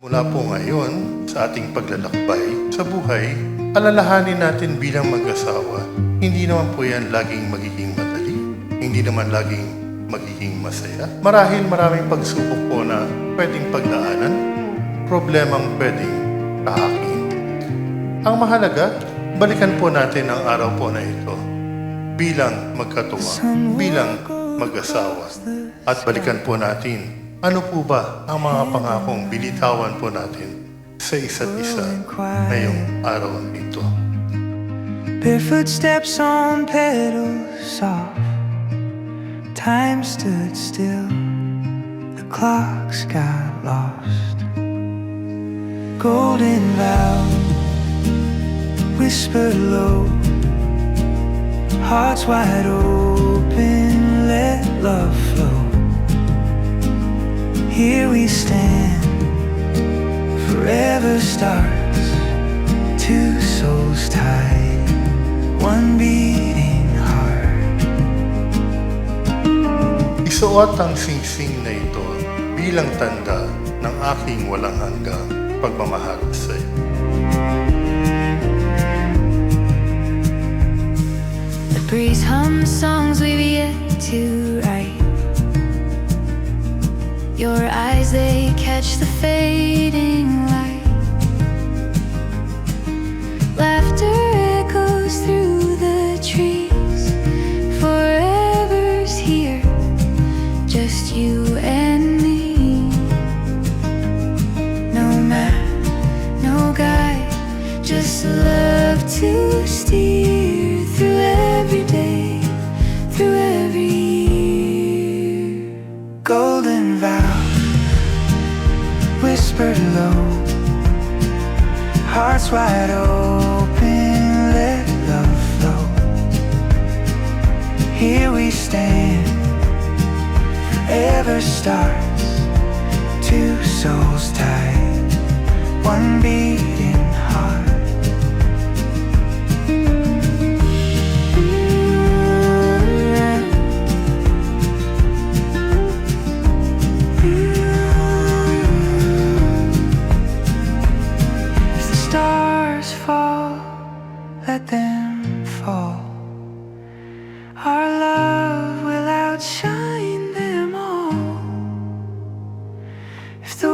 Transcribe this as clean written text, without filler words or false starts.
Mula po ngayon sa ating paglalakbay sa buhay, alalahanin natin bilang mag-asawa, hindi naman po yan laging magiging madali. Hindi naman laging magiging masaya. Marahil maraming pagsubok po na pwedeng pagdaanan, problemang pwedeng tahakin. Ang mahalaga, balikan po natin ang araw po na ito bilang magkatuwa, bilang mag-asawa. At balikan po natin ano po ba ang mga pangakong binitawan po natin sa isa't isa ngayong araw nito? Barefoot steps on petals soft. Time stood still. The clocks got lost. Golden vow whispered low. Hearts wide open, let love flow. Here we stand, forever starts, two souls tied, one beating heart. Isuot ang singsing na ito bilang tanda ng aking walang hanggang pagmamahal sa iyo. The breeze hums songs we've yet to write. Your eyes, they catch the fading light. Laughter echoes through the trees. Forever's here, just you and me. No map, no guide, just love to steer through every day, through every year. Golden vow whispered low, hearts wide open, let love flow. Here we stand, forever starts, two souls tied, one beating heart. Let them fall. Our love will outshine them all. If the